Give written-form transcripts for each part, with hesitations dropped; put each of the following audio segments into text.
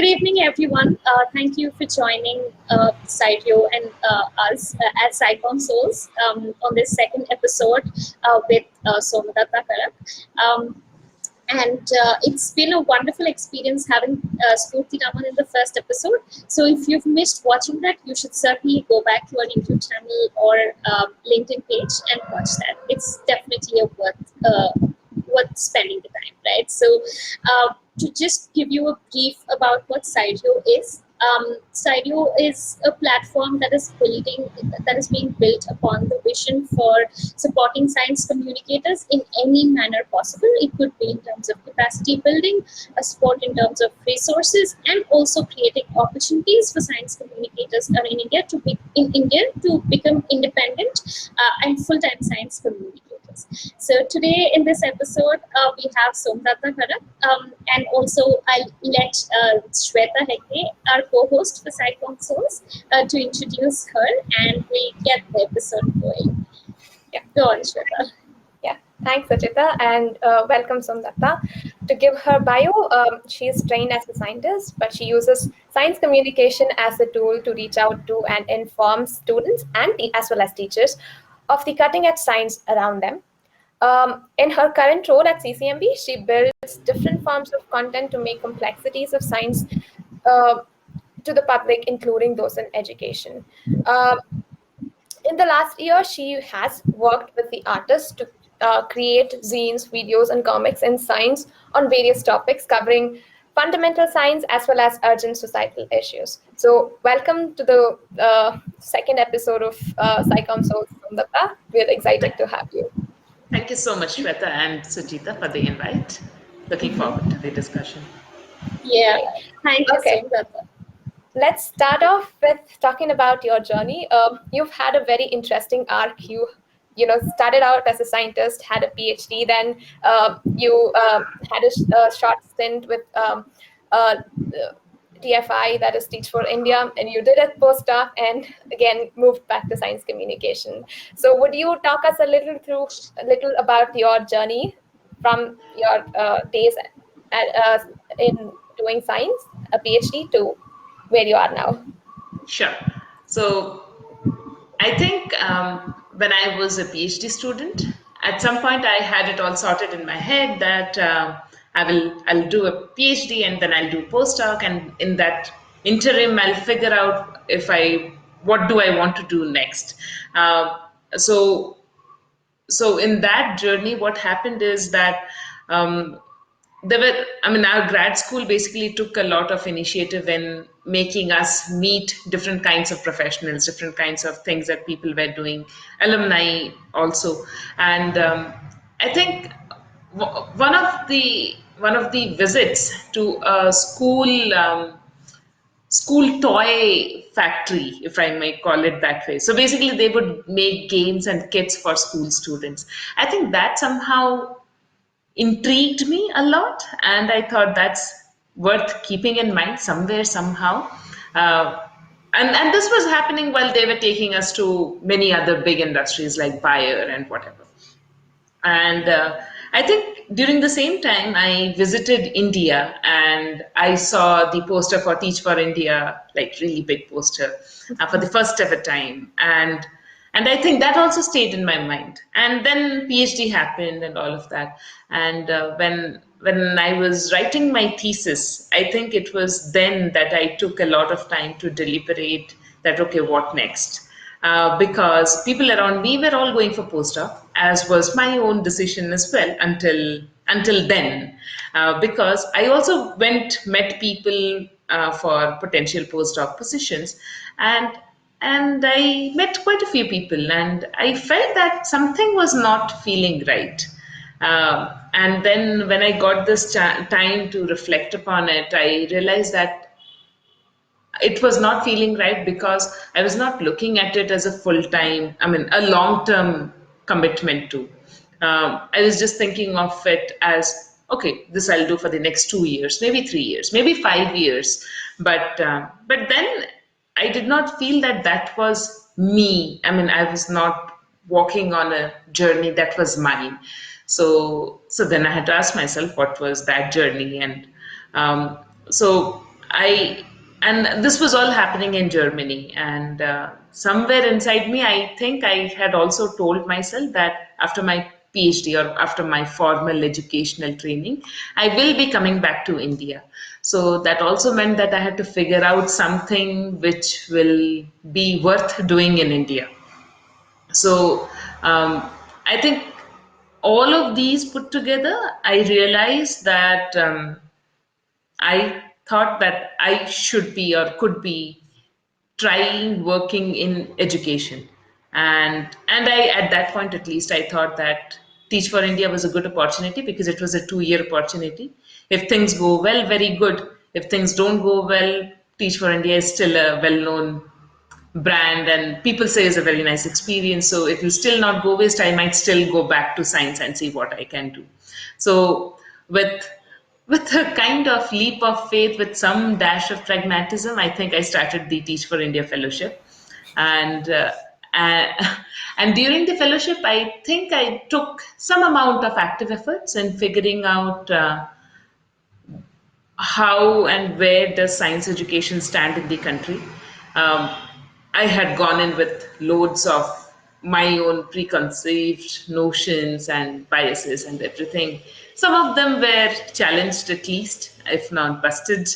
Good evening, everyone. Thank you for joining Cyrio and us at SciComm Souls on this second episode with Somdatta Karak. It's been a wonderful experience having Spurti Raman in the first episode. So if you've missed watching that, you should certainly go back to our YouTube channel or LinkedIn page and watch that. It's definitely worth spending the time, right? So to just give you a brief about what Cyrio is. Cyrio is a platform that is being built upon the vision for supporting science communicators in any manner possible. It could be in terms of capacity building, a support in terms of resources, and also creating opportunities for science communicators in India to become independent and full-time science communicators. So today in this episode, we have Somdatta Karak, and also I'll let Shweta Hegde, our co-host for SciComm Souls, to introduce her, and we get the episode going. Yeah, go on, Shweta. Yeah, thanks, Ajita, and welcome, Somdatta. To give her bio, she is trained as a scientist, but she uses science communication as a tool to reach out to and inform students and as well as teachers of the cutting-edge science around them. In her current role at CCMB, she builds different forms of content to make complexities of science to the public, including those in education. In the last year, she has worked with the artists to create zines, videos, and comics in science on various topics covering fundamental science as well as urgent societal issues. So welcome to the second episode of SciComm Souls, Somdatta. We're excited to have you. Thank you so much, Shweta and Sujita, for the invite. Looking forward to the discussion. Yeah, thank you, Somdatta. Let's start off with talking about your journey. You've had a very interesting arc. You started out as a scientist, had a PhD, then you had a short stint with TFI, that is Teach for India, and you did a postdoc and again moved back to science communication. So would you talk us a little about your journey from your days in doing science, a PhD, to where you are now? Sure. So I think when I was a PhD student, at some point I had it all sorted in my head that I'll do a PhD and then I'll do postdoc, and in that interim I'll figure out what do I want to do next. So in that journey, what happened is that our grad school basically took a lot of initiative in making us meet different kinds of professionals, different kinds of things that people were doing, alumni also. And I think one of the visits to a school toy factory, if I may call it that way. So basically they would make games and kits for school students. I think that somehow intrigued me a lot, and I thought that's worth keeping in mind somewhere, somehow. And this was happening while they were taking us to many other big industries like Bayer and whatever. And I think during the same time, I visited India and I saw the poster for Teach for India, like really big poster, for the first ever time. And I think that also stayed in my mind. And then PhD happened and all of that. And when I was writing my thesis, I think it was then that I took a lot of time to deliberate that, okay, what next? Because people around me were all going for postdoc, as was my own decision as well until then. Because I also met people for potential postdoc positions, and I met quite a few people, and I felt that something was not feeling right. And then when I got this time to reflect upon it, I realized that it was not feeling right because I was not looking at it as a long-term commitment to. I was just thinking of it as, okay, this I'll do for the next 2 years, maybe 3 years, maybe 5 years. But then I did not feel that was me. I was not walking on a journey that was mine. So then I had to ask myself, what was that journey? And so I and this was all happening in Germany, and somewhere inside me, I think I had also told myself that after my PhD or after my formal educational training, I will be coming back to India. So that also meant that I had to figure out something which will be worth doing in India. So I think all of these put together, I realized that. I thought that I should be or could be trying working in education. And I, at that point at least, I thought that Teach for India was a good opportunity because it was a 2 year opportunity. If things go well, very good. If things don't go well, Teach for India is still a well known brand and people say it's a very nice experience, so it will still not go waste. I might still go back to science and see what I can do. So with with a kind of leap of faith, with some dash of pragmatism, I think I started the Teach for India fellowship. And uh, and, and during the fellowship, I think I took some amount of active efforts in figuring out how and where does science education stand in the country. Um, I had gone in with loads of my own preconceived notions and biases and everything. Some of them were challenged at least, if not busted.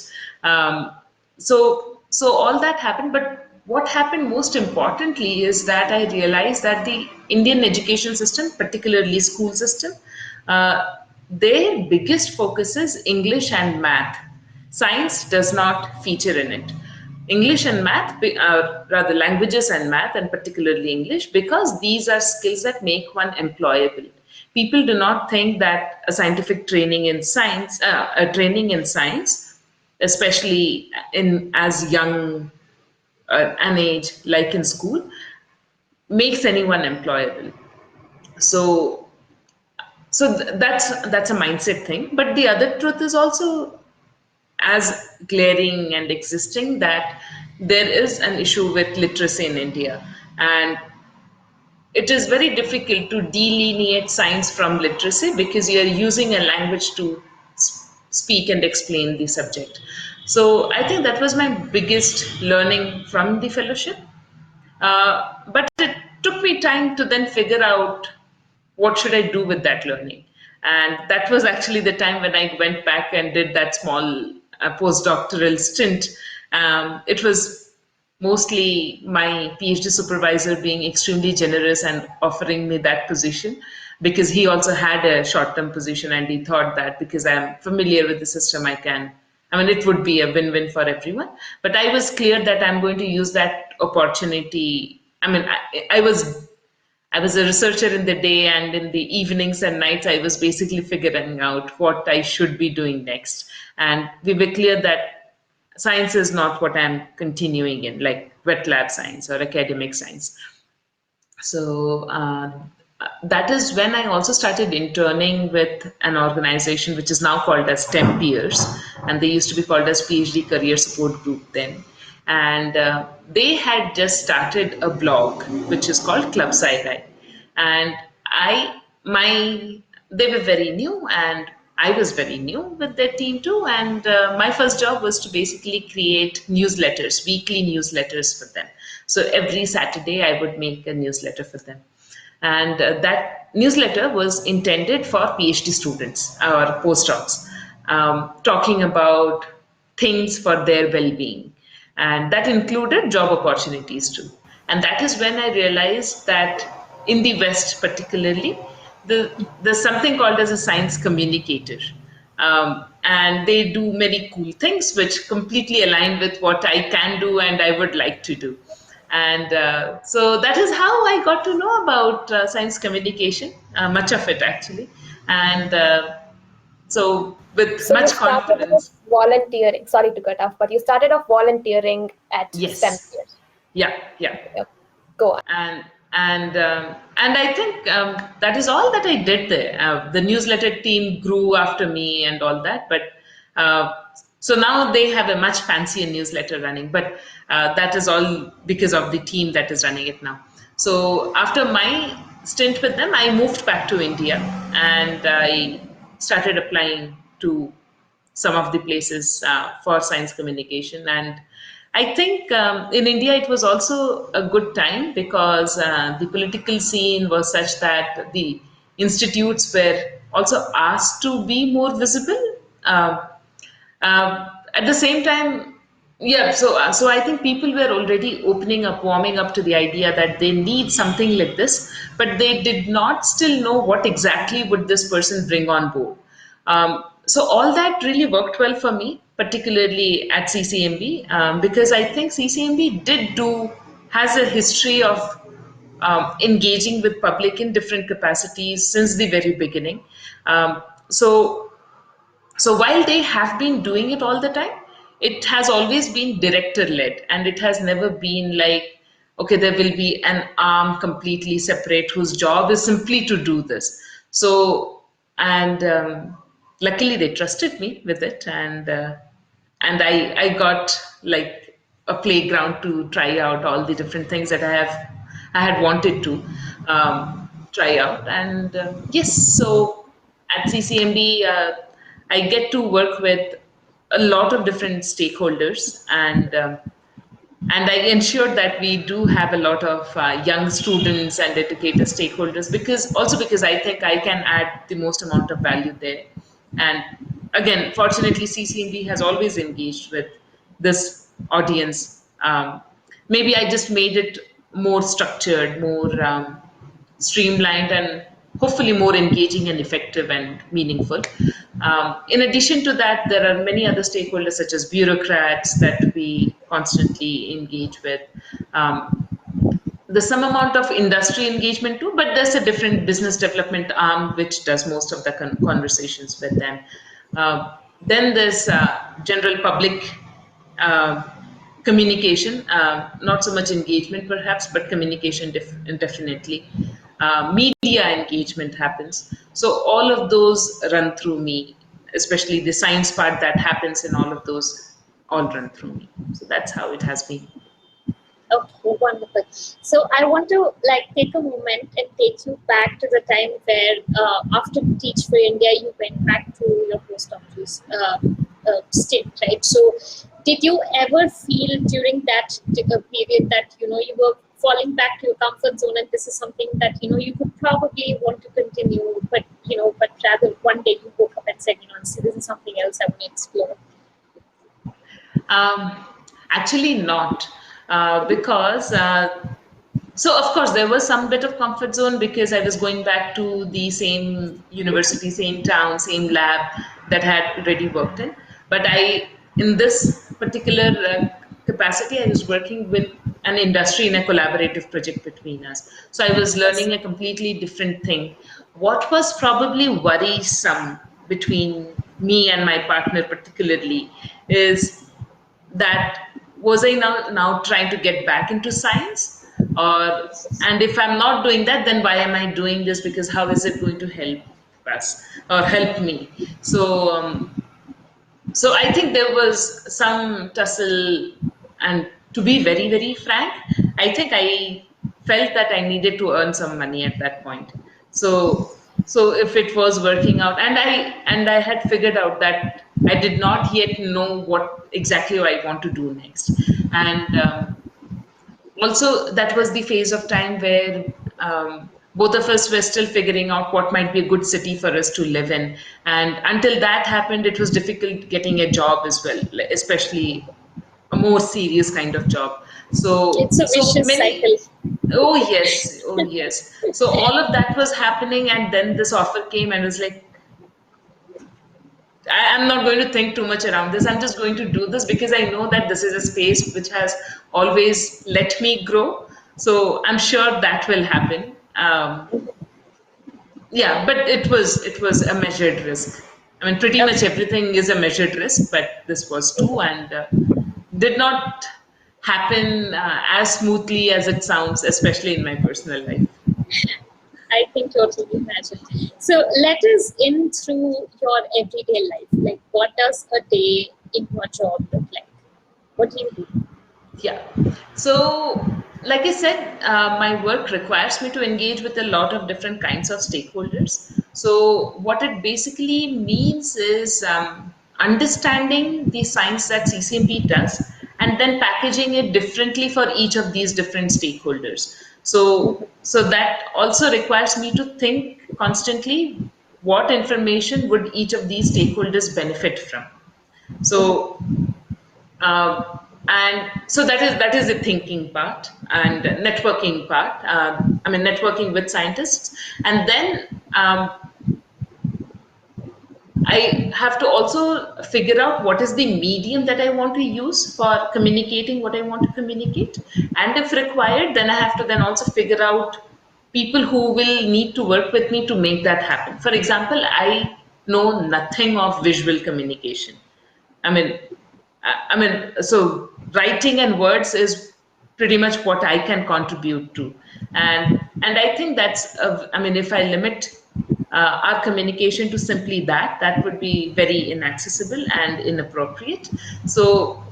Um, so all that happened, but what happened most importantly is that I realized that the Indian education system, particularly school system, uh, their biggest focus is English and math. Science does not feature in it. English and math, rather languages and math, and particularly English, because these are skills that make one employable. People do not think that a scientific training in science, a training in science, especially in as young an age like in school, makes anyone employable. So that's a mindset thing. But the other truth is also as glaring and existing, that there is an issue with literacy in India, and it is very difficult to delineate science from literacy because you are using a language to speak and explain the subject. So I think that was my biggest learning from the fellowship. But it took me time to then figure out what should I do with that learning. And that was actually the time when I went back and did that small postdoctoral stint. It was mostly my PhD supervisor being extremely generous and offering me that position, because he also had a short term position and he thought that because I'm familiar with the system, I mean, it would be a win win for everyone. But I was clear that I'm going to use that opportunity. I mean, I was a researcher in the day, and in the evenings and nights, I was basically figuring out what I should be doing next. And we were clear that science is not what I'm continuing in, like wet lab science or academic science. So that is when I also started interning with an organization which is now called as STEM Peers, and they used to be called as PhD Career Support Group then. And they had just started a blog which is called Club Sci and I my they were very new and I was very new with their team too, and my first job was to basically create newsletters, weekly newsletters for them. So every Saturday I would make a newsletter for them, and that newsletter was intended for PhD students or postdocs, talking about things for their well-being, and that included job opportunities too. And that is when I realized that in the West, particularly, there's something called as a science communicator, and they do many cool things which completely align with what I can do and I would like to do. And so that is how I got to know about science communication, much of it actually. And so with So you much started off confidence. volunteering. Sorry to cut off, but you started off volunteering at STEM Yes. Peers. Yeah, yeah. Okay, go on. And I think that is all that I did there. The newsletter team grew after me and all that, but uh, so now they have a much fancier newsletter running. But that is all because of the team that is running it now. So after my stint with them, I moved back to India and I started applying to some of the places for science communication. And I think in India it was also a good time because the political scene was such that the institutes were also asked to be more visible. Uh, at the same time, yeah, so I think people were already opening up, warming up to the idea that they need something like this, but they did not still know what exactly would this person bring on board. So all that really worked well for me, particularly at CCMB, because I think CCMB has a history of engaging with public in different capacities since the very beginning. Um, so so while they have been doing it all the time, it has always been director led, and it has never been like, okay, there will be an arm completely separate whose job is simply to do this. So, and luckily they trusted me with it, and I got like a playground to try out all the different things that I had wanted to try out. And yes, so at CCMB, I get to work with a lot of different stakeholders, and I ensured that we do have a lot of young students and educator stakeholders, because I think I can add the most amount of value there. And again, fortunately, CCMB has always engaged with this audience. Maybe I just made it more structured, more streamlined, and hopefully more engaging and effective and meaningful. In addition to that, there are many other stakeholders, such as bureaucrats, that we constantly engage with. Um, there's some amount of industry engagement too, but there's a different business development arm which does most of the conversations with them. Then there's general public uh, communication, not so much engagement perhaps, but communication definitely. Media engagement happens. So all of those run through me, especially the science part that happens in all of those, all run through me. So that's how it has been. Okay, wonderful. So I want to like take a moment and take you back to the time where after Teach for India, you went back to your postdoctoral stint, right? So did you ever feel during that period that you were falling back to your comfort zone, and this is something that you could probably want to continue, but but rather one day you woke up and said, "See, this is something else I want to explore." Um, Actually, not. Because so of course there was some bit of comfort zone because I was going back to the same university, same town, same lab that I had already worked in. But in this particular capacity, I was working with an industry in a collaborative project between us. So I was Yes. learning a completely different thing. What was probably worrisome between me and my partner, particularly, is that was I now trying to get back into science, or and if I'm not doing that, then why am I doing this? Because how is it going to help us or help me? So I think there was some tussle, and to be very, very frank, I think I felt that I needed to earn some money at that point. So if it was working out, and I had figured out that I did not yet know what exactly I want to do next. And also that was the phase of time where both of us were still figuring out what might be a good city for us to live in, and until that happened, it was difficult getting a job as well, especially a more serious kind of job. so It's a so vicious cycle. many Oh yes, oh yes. So all of that was happening, and then this offer came, and it was like, I'm not going to think too much around this. I'm just going to do this because I know that this is a space which has always let me grow. So I'm sure that will happen. Yeah, but it was a measured risk. I mean, pretty much Okay. everything is a measured risk, but this was too, and did not happen as smoothly as it sounds, especially in my personal life. I can totally imagine. So let us in through your everyday life. Like, what does a day in your job look like? What do you do? Yeah. So, like I said, my work requires me to engage with a lot of different kinds of stakeholders. So, what it basically means is understanding the science that CCMB does and then packaging it differently for each of these different stakeholders. So that also requires me to think constantly what information would each of these stakeholders benefit from. So and so that is the thinking part and networking part. I mean, networking with scientists, and then I have to also figure out what is the medium that I want to use for communicating what I want to communicate. And if required, then I have to then also figure out people who will need to work with me to make that happen. For example, I know nothing of visual communication. I mean, so writing and words is pretty much what I can contribute to, and I think that's, I mean, if I limit our communication to simply that, that would be very inaccessible and inappropriate. So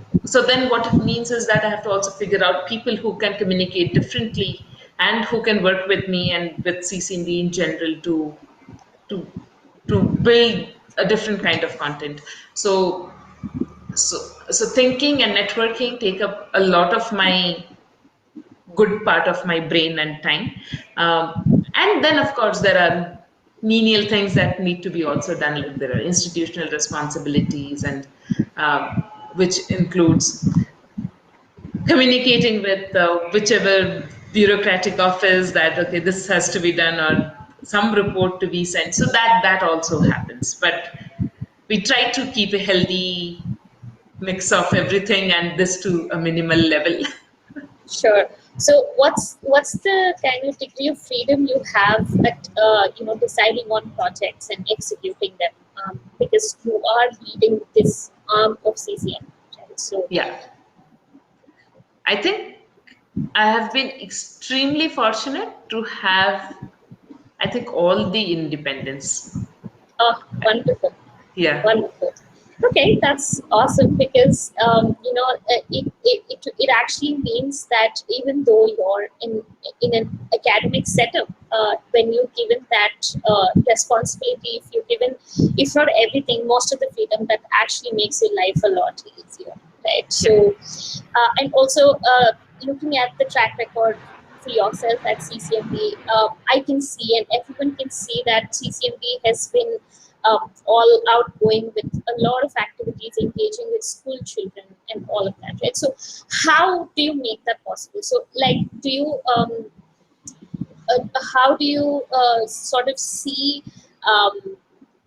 then what it means is that I have to also figure out people who can communicate differently and who can work with me and with CCNB in general to to build a different kind of content. So so thinking and networking take up a lot of my good part of my brain and time. And then of course there are menial things that need to be also done, like there are institutional responsibilities, and which includes communicating with whichever bureaucratic office that, okay, this has to be done, or some report to be sent. So that also happens, but we try to keep a healthy mix of everything and this to a minimal level. Sure. So what's the kind of degree of freedom you have at deciding on projects and executing them? Because you are leading this arm of CCM, right? So Yeah, I think I have been extremely fortunate to have, I think, all the independence. wonderful. Yeah, Wonderful. Okay, that's awesome because it actually means that even though you're in an academic setup, when you're given that responsibility, if you're given, if not everything, most of the freedom, that actually makes your life a lot easier, right? yeah, So, and also looking at the track record for yourself at CCMB, I can see and everyone can see that CCMB has been all outgoing with a lot of activities, engaging with school children and all of that, right? So how do you make that possible? So like, do you how do you sort of see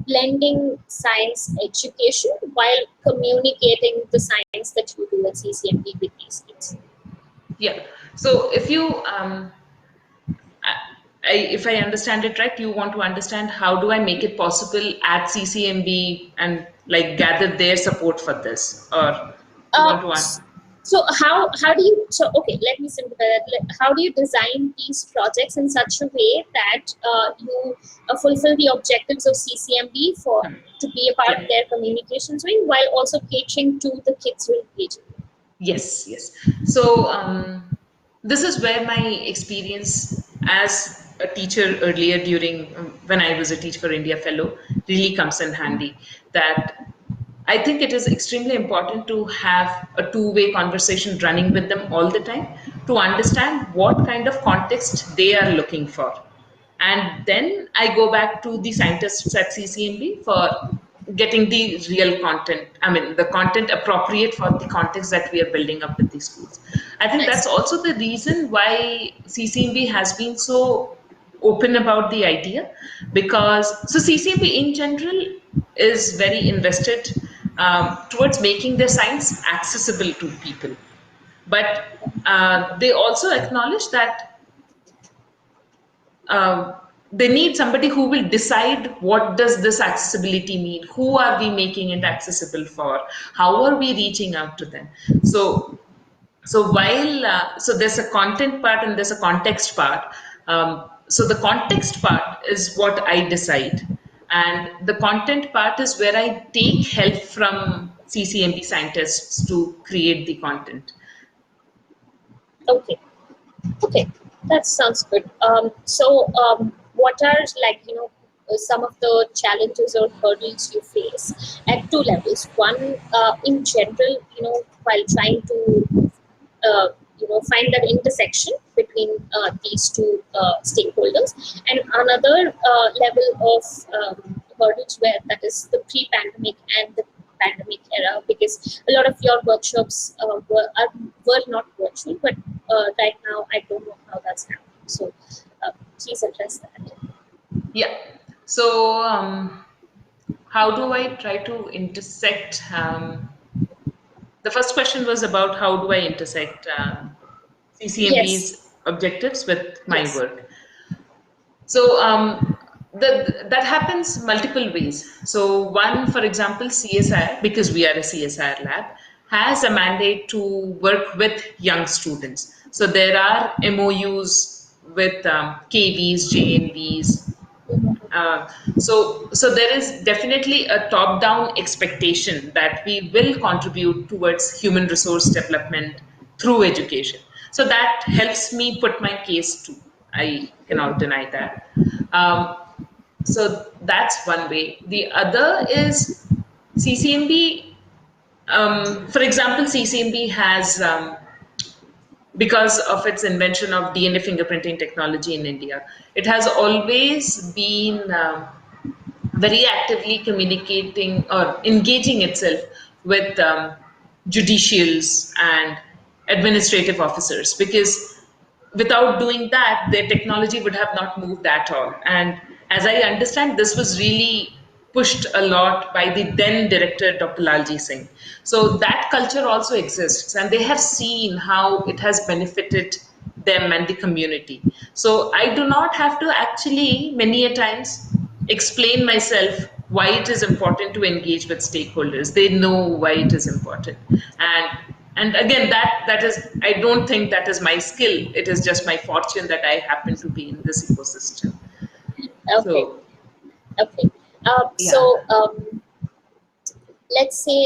blending science education while communicating the science that you do at CCMB with these kids? yeah. So if you, if I understand it right, you want to understand how do I make it possible at CCMB and like gather their support for this, or you Uh, want to s- so how do you, so okay, let me simplify that. How do you design these projects in such a way that you fulfill the objectives of CCMB for to be a part yeah. of their communications wing while also catering to the kids who engage? Yes, yes. So this is where my experience as a teacher earlier during when I was a Teach for India fellow really comes in handy. That I think it is extremely important to have a two-way conversation running with them all the time to understand what kind of context they are looking for. And then I go back to the scientists at CCMB for getting the real content. I mean, the content appropriate for the context that we are building up with these schools. I think Nice. that's also the reason why CCMB has been so open about the idea, because so CCMB in general is very invested towards making their science accessible to people, but they also acknowledge that um, they need somebody who will decide what does this accessibility mean, who are we making it accessible for, how are we reaching out to them. So while so there's a content part and there's a context part. So the context part is what I decide, and the content part is where I take help from CCMB scientists to create the content. Okay. Okay, that sounds good. So what are, like, some of the challenges or hurdles you face at two levels. One, in general, while trying to find that intersection between these two stakeholders, and another level of hurdles where that is the pre-pandemic and the pandemic era, because a lot of your workshops were not virtual, but right now I don't know how that's happening. So please address that. Yeah. So, how do I try to intersect? The first question was about how do I intersect Yes. CCMB's objectives with my Yes. work. So that happens multiple ways. So one, for example, CSIR, because we are a CSIR lab, has a mandate to work with young students. So there are MOUs with KVs, JNVs, so there is definitely a top-down expectation that we will contribute towards human resource development through education. So that helps me put my case too. I cannot deny that. Um, so that's one way. The other is CCMB. For example, CCMB has because of its invention of DNA fingerprinting technology in India, it has always been very actively communicating or engaging itself with judicials and administrative officers, because without doing that, their technology would have not moved at all. And as I understand, this was really pushed a lot by the then director, Dr. Lalji Singh. So that culture also exists, and they have seen how it has benefited them and the community. So I do not have to actually, many a times, explain myself why it is important to engage with stakeholders. They know why it is important. And again, that is, I don't think that is my skill. It is just my fortune that I happen to be in this ecosystem. Okay. So Okay. yeah, So let's say,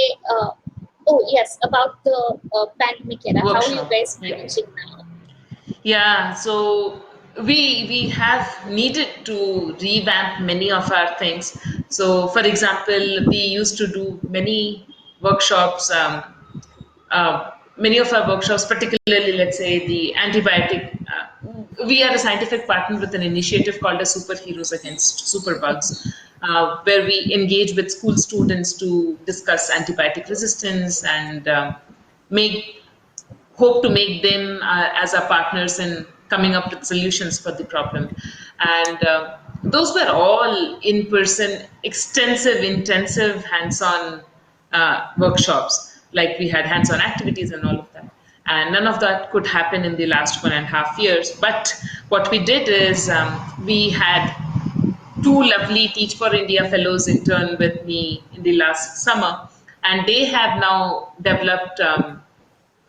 oh yes, about the pandemic era. How are you workshop. guys Yeah. managing now? Yeah, so we have needed to revamp many of our things. So, for example, we used to do many workshops. Many of our workshops, particularly, let's say, the antibiotic. We are a scientific partner with an initiative called as Superheroes Against Superbugs, where we engage with school students to discuss antibiotic resistance and make hope to make them as our partners in coming up with solutions for the problem. And those were all in person, extensive, intensive, hands on workshops. Like we had hands on activities and all of that. And none of that could happen in the last 1.5 years. But what we did is we had two lovely Teach for India fellows intern with me in the last summer. And they have now developed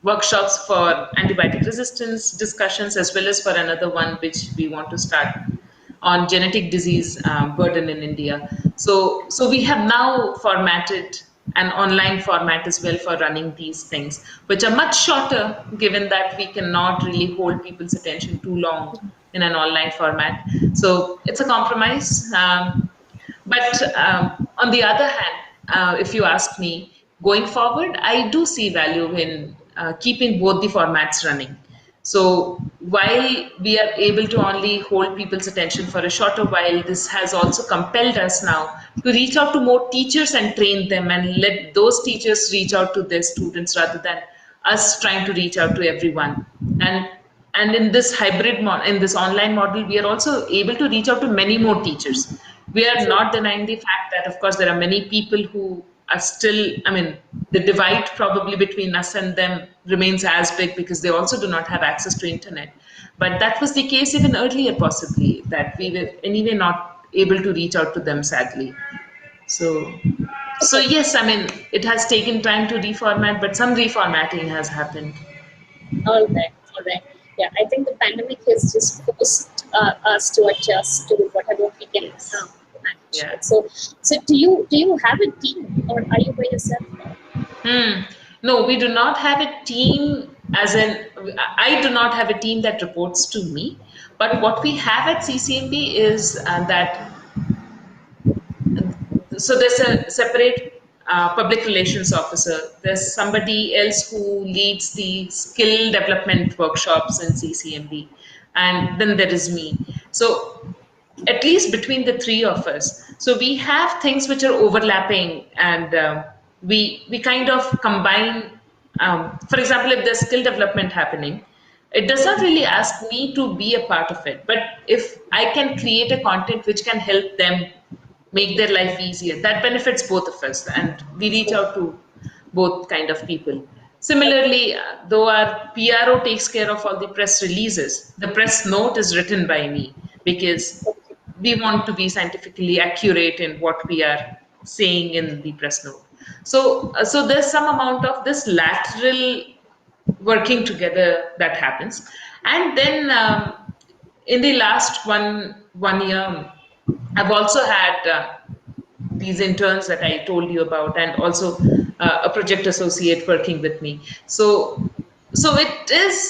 workshops for antibiotic resistance discussions, as well as for another one which we want to start on genetic disease burden in India. So we have now formatted an online format as well for running these things, which are much shorter, given that we cannot really hold people's attention too long in an online format. So it's a compromise. But on the other hand, if you ask me, going forward, I do see value in keeping both the formats running. So while we are able to only hold people's attention for a shorter while, this has also compelled us now to reach out to more teachers and train them, and let those teachers reach out to their students rather than us trying to reach out to everyone. And in this in this online model, we are also able to reach out to many more teachers. We are True. not denying the fact that, of course, there are many people who are still, I mean, the divide probably between us and them remains as big, because they also do not have access to internet. But that was the case even earlier, possibly, that we were anyway not able to reach out to them, sadly. So Okay. yes, I mean, it has taken time to reformat, but some reformatting has happened. All right. All right. Yeah, I think the pandemic has just forced us to adjust to whatever we can Yes. manage. Yeah. Right? So do you have a team, or are you by yourself now? Hmm. No, we do not have a team, as in, I do not have a team that reports to me. But what we have at CCMB is that so there's a separate public relations officer. There's somebody else who leads the skill development workshops in CCMB, and then there is me. So at least between the three of us, so we have things which are overlapping, and we kind of combine. For example, if there's skill development happening, it does not really ask me to be a part of it, but if I can create a content which can help them make their life easier, that benefits both of us, and we reach out to both kind of people. Similarly, though our PRO takes care of all the press releases, the press note is written by me because we want to be scientifically accurate in what we are saying in the press note. So there's some amount of this lateral working together that happens. And then in the last one year, I've also had these interns that I told you about, and also a project associate working with me. So it is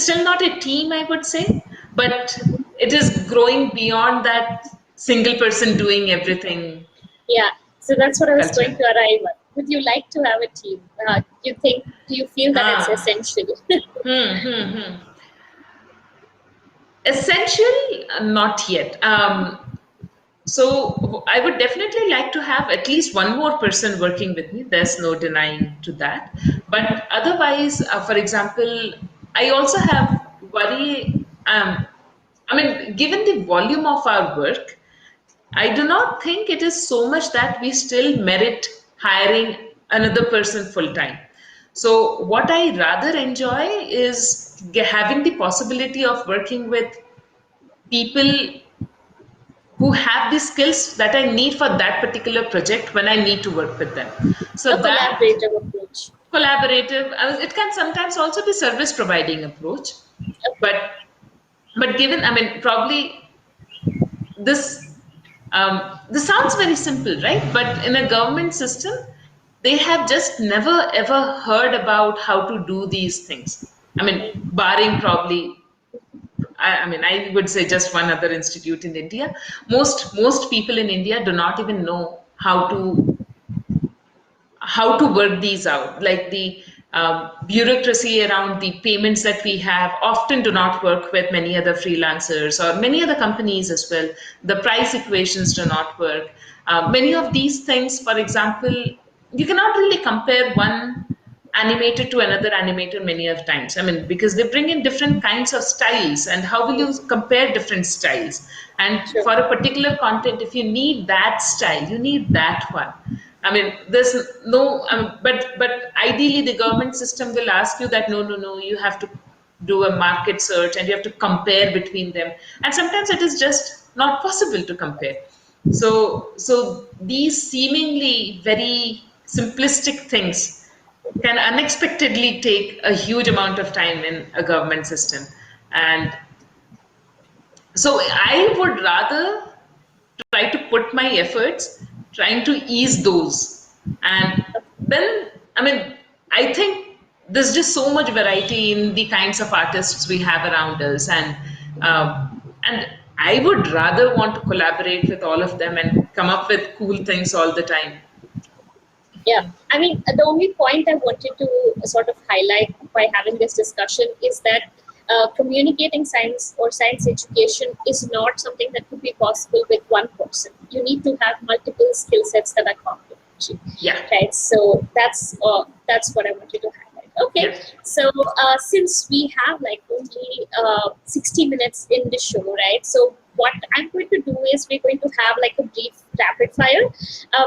still not a team, I would say, but it is growing beyond that single person doing everything Yeah, so that's what I was going culture. to arrive at. Would you like to have a team? Do you feel that it's Ah, essential? essential, not yet. So I would definitely like to have at least one more person working with me. There's no denying to that. But otherwise, for example, I also have worry. I mean, given the volume of our work, I do not think it is so much that we still merit hiring another person full time. So, what I rather enjoy is having the possibility of working with people who have the skills that I need for that particular project when I need to work with them. A So, that collaborative approach. collaborative, it can sometimes also be service providing approach, Okay. but given, I mean, probably this this sounds very simple, right? But in a government system, they have just never ever heard about how to do these things. I mean, barring probably, I mean, I would say just one other institute in India. Most people in India do not even know how to work these out. Like the bureaucracy around the payments that we have often do not work with many other freelancers or many other companies as well. The price equations do not work. Many of these things, for example, you cannot really compare one animator to another animator many of times. I mean, because they bring in different kinds of styles, and how will you compare different styles? And Sure. for a particular content, if you need that style, you need that one. I mean, there's no, but ideally the government system will ask you that no, you have to do a market search and you have to compare between them. And sometimes it is just not possible to compare. So these seemingly very simplistic things can unexpectedly take a huge amount of time in a government system. And so I would rather try to put my efforts trying to ease those. And then, I mean, I think there's just so much variety in the kinds of artists we have around us. And I would rather want to collaborate with all of them and come up with cool things all the time. Yeah, I mean, the only point I wanted to sort of highlight by having this discussion is that communicating science or science education is not something that could be possible with one person. You need to have multiple skill sets that are complementary, Yeah. right? So that's what I wanted to highlight. Okay, Yeah. so since we have like only 60 minutes in the show, right? So what I'm going to do is we're going to have like a brief rapid fire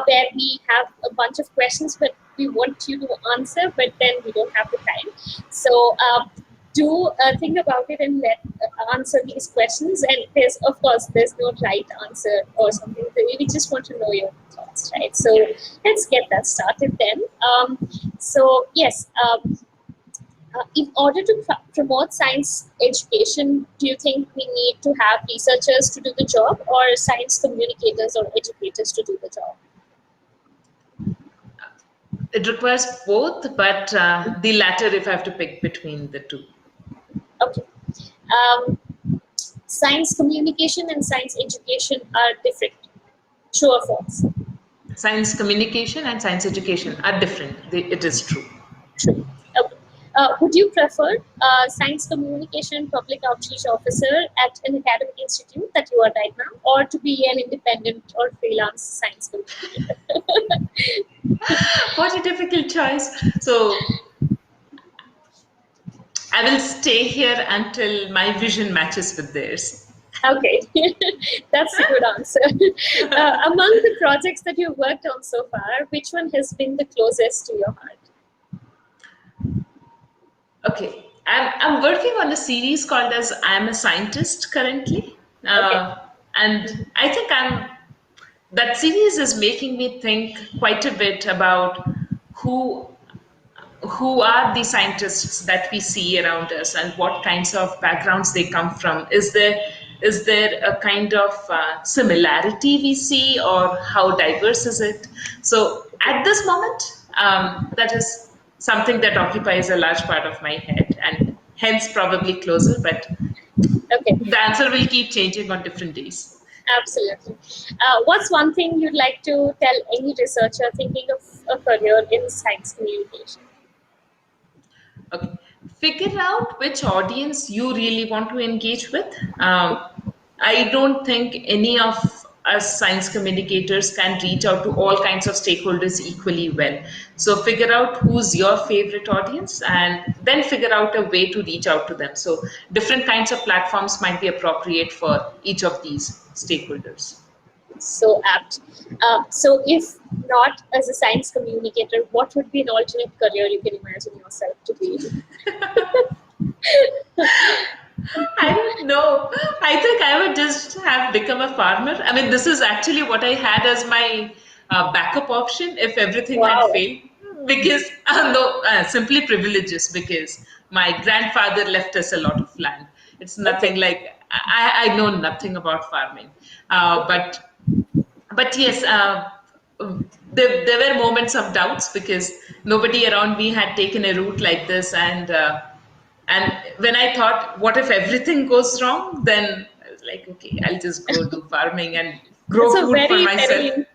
where we have a bunch of questions, but we want you to answer, but then we don't have the time. So do think about it and answer these questions. And of course, there's no right answer or something. We just want to know your thoughts, right? So let's get that started then. So yes. In order to promote science education, do you think we need to have researchers to do the job or science communicators or educators to do the job? It requires both, but the latter if I have to pick between the two. Okay. Um, Science communication and science education are different. True or false? Science communication and science education are different. It is true. True. Okay. Would you prefer science communication public outreach officer at an academic institute that you are right now, or to be an independent or freelance science communicator? What a difficult choice. So I will stay here until my vision matches with theirs. Okay, that's a good answer. Among the projects that you've worked on so far, which one has been the closest to your heart? Okay, I'm working on a series called as I'm a Scientist currently, Okay. and I think that series is making me think quite a bit about who who are the scientists that we see around us and what kinds of backgrounds they come from. Is there a kind of similarity we see, or how diverse is it? So at this moment, that is something that occupies a large part of my head, and hence probably closer, but Okay, the answer will keep changing on different days. absolutely. What's one thing you'd like to tell any researcher thinking of a career in science communication? Okay. Figure out which audience you really want to engage with. I don't think any of us science communicators can reach out to all kinds of stakeholders equally well. So figure out who's your favorite audience and then figure out a way to reach out to them. So different kinds of platforms might be appropriate for each of these stakeholders. So apt. So, if not as a science communicator, what would be an alternate career you can imagine yourself to be? I don't know. I think I would just have become a farmer. I mean, this is actually what I had as my backup option if everything had Wow. failed. Because, no, simply privileges, because my grandfather left us a lot of land. It's Okay. nothing like, I know nothing about farming. But yes, there were moments of doubts because nobody around me had taken a route like this, and when I thought, what if everything goes wrong? Then I was like, okay, I'll just go do farming and grow That's a food for very, myself. very,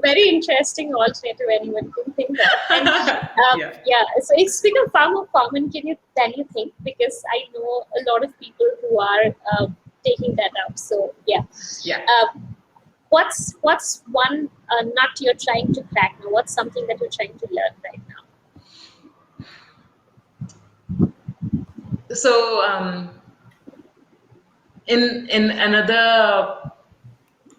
very interesting alternative. Anyone can think of, and Yeah, yeah, so it's become far more common than you think, because I know a lot of people who are taking that up. So yeah, yeah. uh, what's one nut you're trying to crack now? What's something that you're trying to learn right now? So in another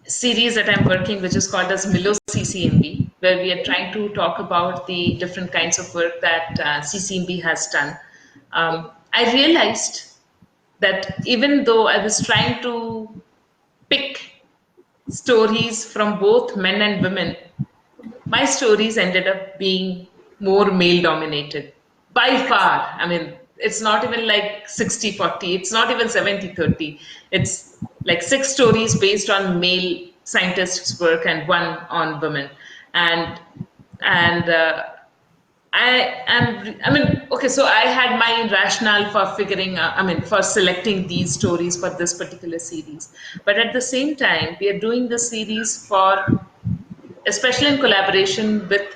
series that I'm working, which is called as Milo CCMB, where we are trying to talk about the different kinds of work that CCMB has done. I realized that even though I was trying to pick stories from both men and women, my stories ended up being more male dominated by far. I mean, it's not even like 60-40, it's not even 70-30. It's like 6 stories based on male scientists' work and one on women. And and I mean, okay, so I had my rationale for figuring out, I mean, for selecting these stories for this particular series. But at the same time, we are doing this series for, especially in collaboration with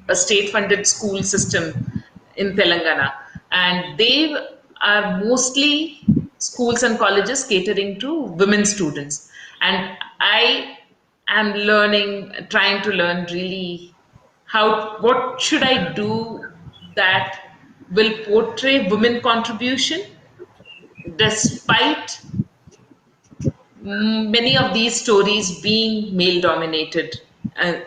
a state funded school system in Telangana. And they are mostly schools and colleges catering to women students. And I am trying to learn really what should I do that will portray women contribution despite many of these stories being male dominated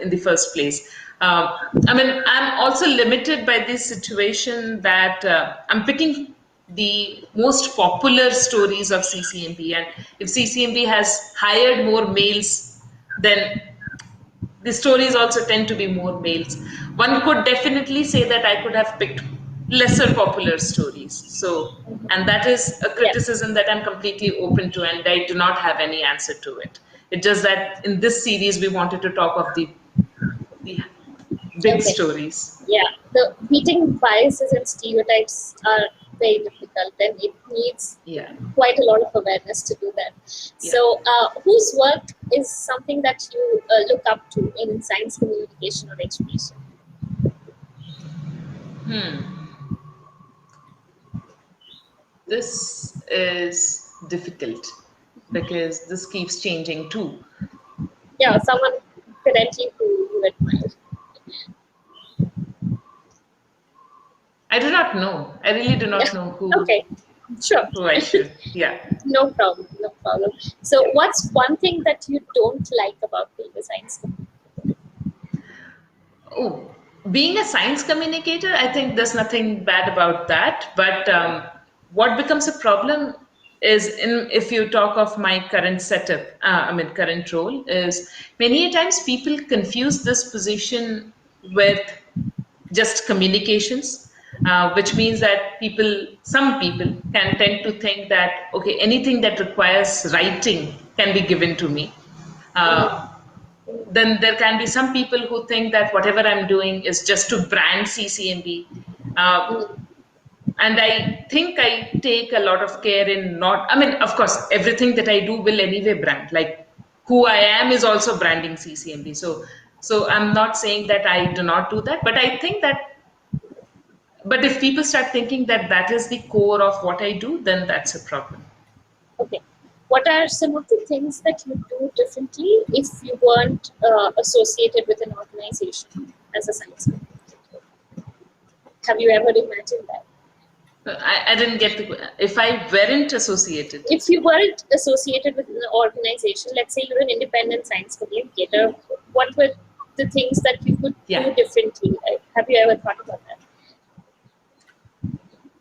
in the first place. I mean, I'm also limited by this situation that I'm picking the most popular stories of CCMB, and if CCMB has hired more males, then the stories also tend to be more males. One could definitely say that I could have picked lesser popular stories. So, and that is a Yeah. criticism that I'm completely open to, and I do not have any answer to it. It's just that in this series, we wanted to talk of the big Okay. stories. Yeah, the beating biases and stereotypes are very difficult, and it needs Yeah. quite a lot of awareness to do that. Yeah. So, whose work is something that you look up to in science communication or education? This is difficult because this keeps changing too. Yeah, someone currently who you admire. I do not know. I really do Yeah. not know who Okay, sure. who I should. Yeah. No problem, no problem. So, Yeah. what's one thing that you don't like about being a science communicator? Oh, being a science communicator, I think there's nothing bad about that. But what becomes a problem is in if you talk of my current setup, current role, is many a times people confuse this position with just communications, which means that some people can tend to think that, okay, anything that requires writing can be given to me. Uh, then there can be some people who think that whatever I'm doing is just to brand CCMB. Uh, Mm, and I think I take a lot of care in not, I mean, of course, everything that I do will anyway brand. Like who I am is also branding CCMB. So I'm not saying that I do not do that, but I think that, but if people start thinking that that is the core of what I do, then that's a problem. okay. What are some of the things that you do differently if you weren't associated with an organization as a science communicator? Have you ever imagined that? I didn't get the, if I weren't associated. If you weren't associated with an organization, let's say you're an independent science communicator, what were the things that you could Yeah. do differently? Have you ever thought about that?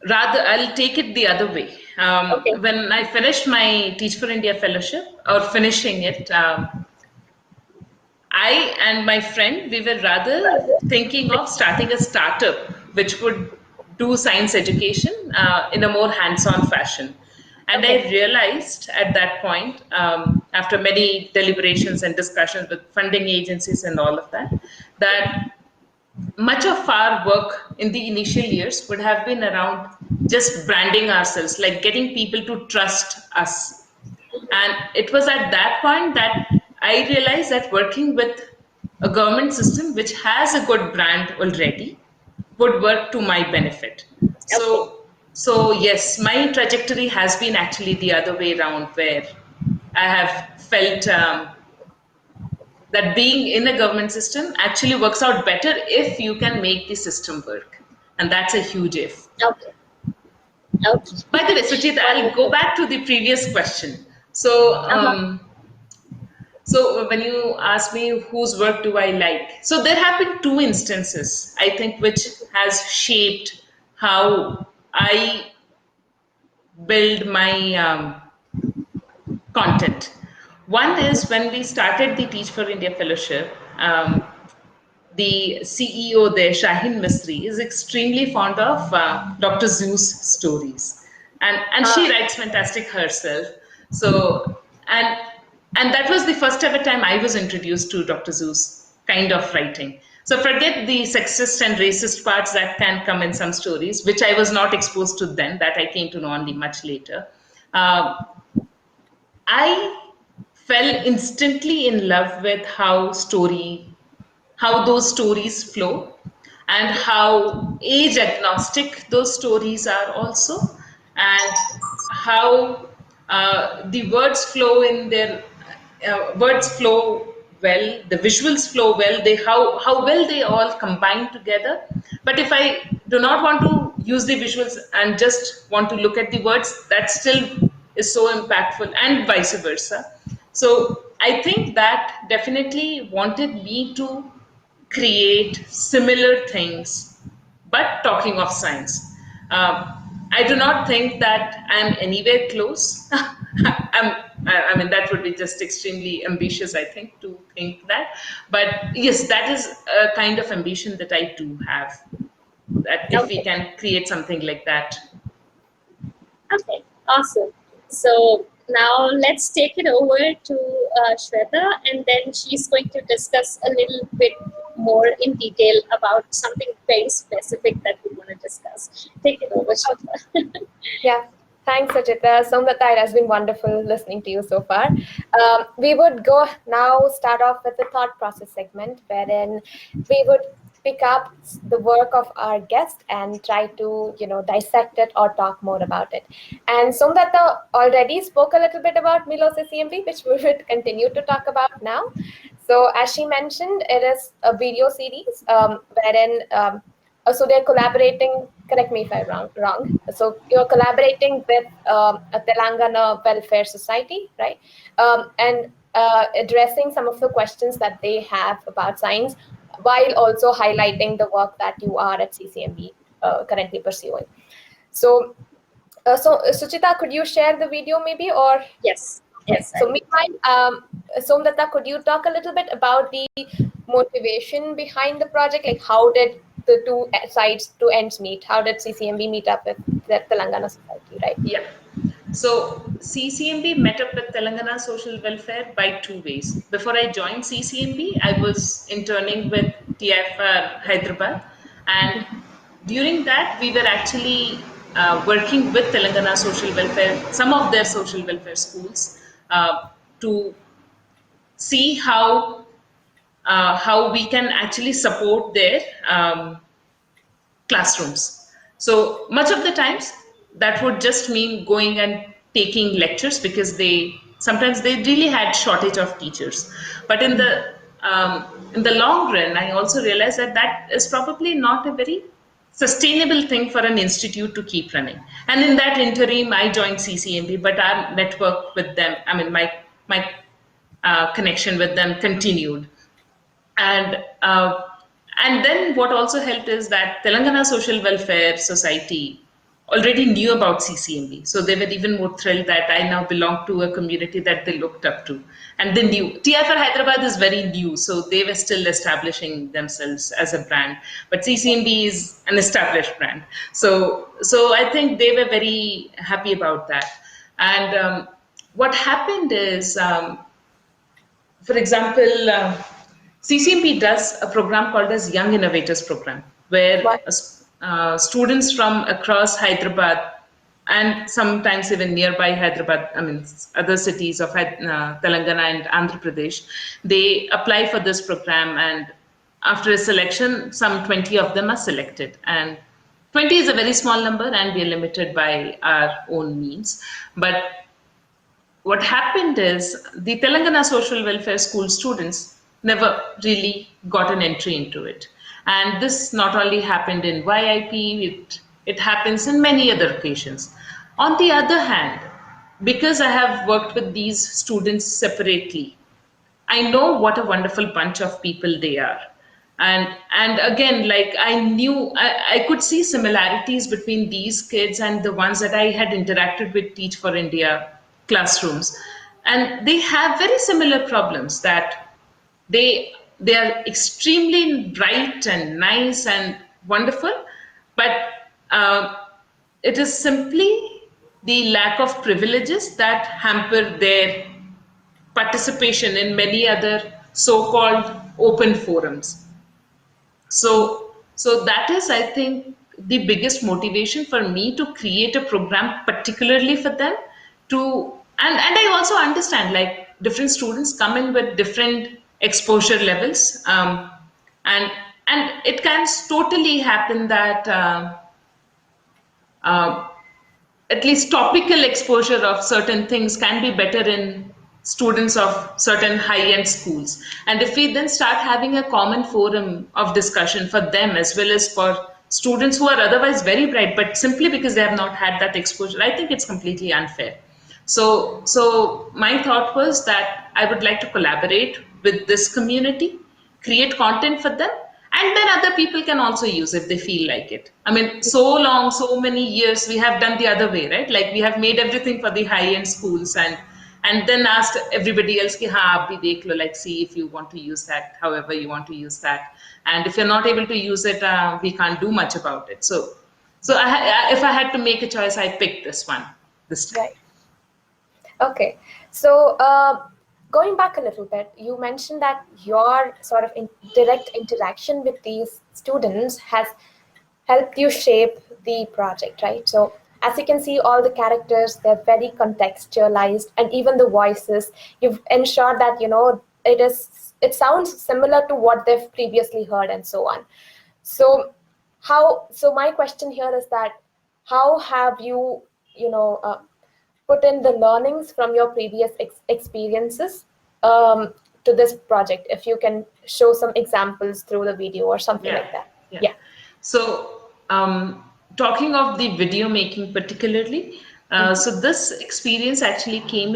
Rather, I'll take it the other way. Okay. When I finished my Teach for India fellowship, or finishing it, I and my friend, we were rather thinking of starting a startup which would do science education in a more hands-on fashion. And I Okay. realized at that point, after many deliberations and discussions with funding agencies and all of that, that much of our work in the initial years would have been around just branding ourselves, like getting people to trust us. And it was at that point that I realized that working with a government system which has a good brand already would work to my benefit. Okay. So yes, my trajectory has been actually the other way around, where I have felt that being in a government system actually works out better if you can make the system work. And that's a huge if. Okay. Okay. By the way, Suchita, I'll go Wonderful. back to the previous question. So, Uh-huh. so when you ask me whose work do I like, so there have been two instances, I think, which has shaped how I build my content. One is when we started the Teach for India Fellowship. The CEO there, Shahin Misri, is extremely fond of Dr. Zeus stories, and she Ah, writes fantastic herself. So and that was the first ever time I was introduced to Dr. Zeus kind of writing. So forget the sexist and racist parts that can come in some stories, which I was not exposed to then. That I came to know only much later. Uh, I fell instantly in love with how those stories flow and how age agnostic those stories are also, and how the words flow in their words flow well, the visuals flow well, they how well they all combine together. But if I do not want to use the visuals and just want to look at the words, that still is so impactful, and vice versa. So I think that definitely wanted me to create similar things, but talking of science. I do not think that I'm anywhere close. I mean, that would be just extremely ambitious, I think, to think that. But yes, that is a kind of ambition that I do have. That if we okay. can create something like that. Okay. Awesome. So now let's take it over to Shweta, and then she's going to discuss a little bit more in detail about something very specific that we want to discuss. Take it over, Shilpa. Yeah, thanks, Sajita. Somdatta, it has been wonderful listening to you so far. We would go now start off with the thought process segment, wherein we would pick up the work of our guest and try to, dissect it or talk more about it. And Somdatta already spoke a little bit about Milo CCMB, which we would continue to talk about now. So, as she mentioned, it is a video series wherein so they're collaborating. Correct me if I'm wrong. So you're collaborating with a Telangana Welfare Society, right? And addressing some of the questions that they have about science, while also highlighting the work that you are at CCMB currently pursuing. So, Suchita, could you share the video maybe, or? Yes, Okay. yes, I So will. meanwhile, Somdatta, could you talk a little bit about the motivation behind the project? Like, how did the two sides, two ends meet? How did CCMB meet up with the Telangana Society, right? Yeah. So CCMB met up with Telangana Social Welfare by two ways. Before I joined CCMB, I was interning with TFR Hyderabad, and during that we were actually working with Telangana Social Welfare, some of their social welfare schools, to see how we can actually support their classrooms. So much of the times that would just mean going and taking lectures because they sometimes they really had shortage of teachers. But in the long run, I also realized that that is probably not a very sustainable thing for an institute to keep running. And in that interim, I joined CCMB, but our network with them, I mean, my connection with them continued. And uh, and then what also helped is that Telangana Social Welfare Society already knew about CCMB, so they were even more thrilled that I now belong to a community that they looked up to, and they knew TFR Hyderabad is very new, so they were still establishing themselves as a brand, but CCMB is an established brand. So I think they were very happy about that. And what happened is, for example, CCMP does a program called as Young Innovators Program, where What? students from across Hyderabad and sometimes even nearby Hyderabad, I mean other cities of Telangana and Andhra Pradesh, they apply for this program, and after a selection, some 20 of them are selected. And 20 is a very small number, and we are limited by our own means. But what happened is the Telangana social welfare school students never really got an entry into it. And this not only happened in YIP, it happens in many other occasions. On the other hand, because I have worked with these students separately, I know what a wonderful bunch of people they are. And again, like I could see similarities between these kids and the ones that I had interacted with Teach for India classrooms. And they have very similar problems, that they are extremely bright and nice and wonderful, but uh, it is simply the lack of privileges that hamper their participation in many other so-called open forums. So that is, I think, the biggest motivation for me to create a program particularly for them. And I also understand, like, different students come in with different exposure levels, and it can totally happen that uh, at least topical exposure of certain things can be better in students of certain high-end schools. And if we then start having a common forum of discussion for them as well as for students who are otherwise very bright, but simply because they have not had that exposure, I think it's completely unfair. So my thought was that I would like to collaborate with this community, create content for them, and then other people can also use if they feel like it. I mean, so long, so many years we have done the other way, right? Like, we have made everything for the high end schools, and then asked everybody else ki, ha, aap bhi dekh lo, like, see if you want to use that, however you want to use that, and if you're not able to use it, we can't do much about it. If I had to make a choice, I picked this one this time. Right. Okay. So Going back a little bit, you mentioned that your sort of direct interaction with these students has helped you shape the project, right? So as you can see, all the characters, they're very contextualized, and even the voices, you've ensured that, it sounds similar to what they've previously heard and so on. So so my question here is that how have you, put in the learnings from your previous experiences to this project? If you can show some examples through the video or something Yeah, like that. yeah. Yeah. So, talking of the video making particularly, so this experience actually came